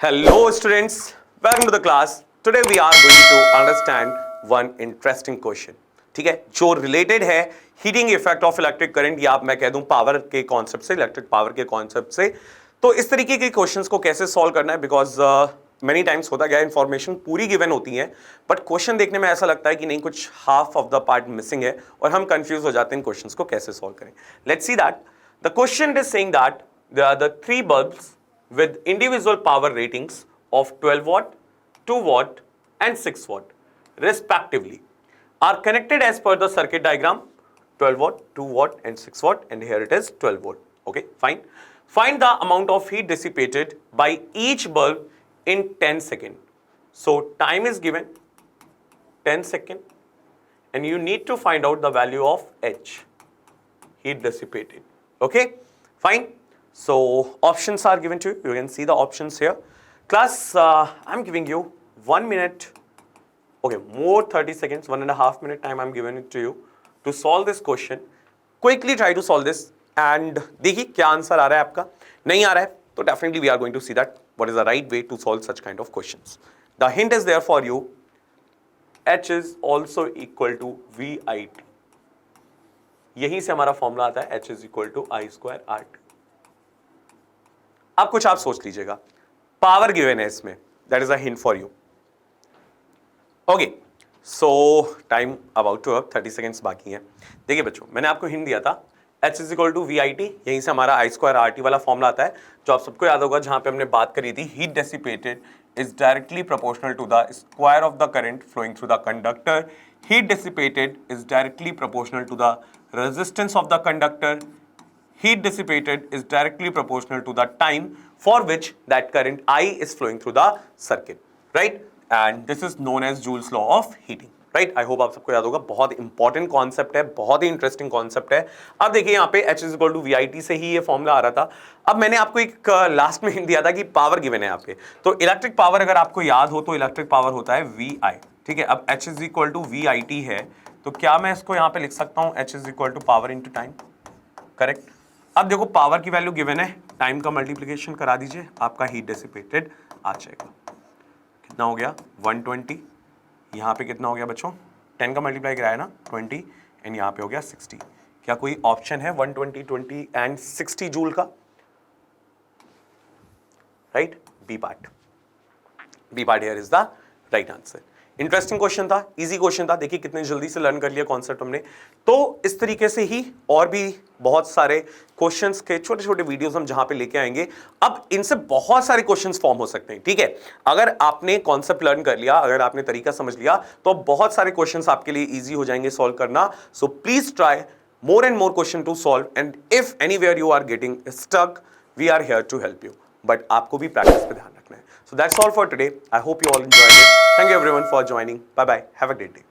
Hello students, welcome to the class. Today we are going to understand one interesting question. ठीक है, जो related है heating effect of electric current या मैं कह दूं पावर के कॉन्सेप्ट से, इलेक्ट्रिक पावर के कॉन्सेप्ट से. तो इस तरीके के क्वेश्चंस को कैसे सॉल्व करना है, बिकॉज मेनी टाइम्स होता क्या है, इंफॉर्मेशन पूरी गिवन होती है बट क्वेश्चन देखने में ऐसा लगता है कि नहीं, कुछ half of the part missing है और हम कंफ्यूज हो जाते हैं क्वेश्चंस को कैसे सॉल्व करें. Let's see that the question is saying that there are the three bulbs with individual power ratings of 12 watt, 2 watt and 6 watt respectively are connected as per the circuit diagram. 12 watt, 2 watt and 6 watt, and here it is 12 watt. Okay, fine. Find the amount of heat dissipated by each bulb in 10 seconds. So time is given 10 seconds and you need to find out the value of H, heat dissipated. Okay, fine. So options are given to you. You can see the options here. Class, I'm giving you 1 minute, okay, more 30 seconds, 1.5 minute time I'm giving it to you to solve this question. Quickly try to solve this and देखिए क्या answer आ रहा है आपका. नहीं आ रहा है तो definitely we are going to see that what is the right way to solve such kind of questions. The hint is there for you. H is also equal to VIT. यहीं से हमारा फॉर्मूला आता है H is equal to I square RT. अब कुछ आप सोच लीजिएगा, पावर गिवन है इसमें, that is a hint for you. Okay, so time about to up, 30 seconds बाकी हैं. देखिए बच्चों, मैंने आपको हिंट दिया था H is equal to VIT, यहीं से हमारा I स्क्वायर RT वाला फॉर्मूला आता है जो आप सबको याद होगा, जहां पे हमने बात करी थी heat dissipated is directly proportional to the square of the current flowing through the conductor. Heat dissipated is directly proportional to the resistance of the conductor. Heat dissipated is directly proportional to the time for which that current I is flowing through the circuit, right? And this is known as Joule's law of heating, right? I hope आप सबको याद होगा, बहुत important concept है, बहुत ही interesting concept है. अब देखिए यहाँ पे H is equal to VIT से ही ये फॉर्मूला आ रहा था. अब मैंने आपको एक लास्ट में हिंट दिया था कि पावर गिवन है यहाँ पे, तो इलेक्ट्रिक पावर अगर आपको याद हो तो इलेक्ट्रिक पावर होता है VI, ठीक है. अब H is equal to VIT है, तो क्या मैं इसको यहाँ पे लिख सकता हूँ H is equal to power into time, correct. अब देखो पावर की वैल्यू गिवन है, टाइम का मल्टीप्लिकेशन करा दीजिए, आपका हीट डेसिपेटेड आ जाएगा. कितना हो गया 120. यहाँ पे कितना हो गया बच्चों, 10 का मल्टीप्लाई कराया ना 20, एंड यहाँ पे हो गया 60. क्या कोई ऑप्शन है 120, 20 एंड 60 जूल का? Right, B part. B part here is the right answer. Interesting question था, इजी क्वेश्चन था. देखिए कितने जल्दी से लर्न कर लिया कॉन्सेप्ट हमने. तो इस तरीके से ही और भी बहुत सारे क्वेश्चंस के छोटे छोटे वीडियोस हम जहां पे लेके आएंगे. अब इनसे बहुत सारे क्वेश्चंस फॉर्म हो सकते हैं, ठीक है. अगर आपने कॉन्सेप्ट लर्न कर लिया, अगर आपने तरीका समझ लिया, तो बहुत सारे क्वेश्चंस आपके लिए इजी हो जाएंगे सॉल्व करना. So please try more and more question to solve, and if anywhere you are getting stuck, we are here to help you. But आपको भी प्रैक्टिस पे ध्यान रखना है. So that's all for today. I hope you all enjoyed it. Thank you everyone for joining. Bye bye. Have a great day.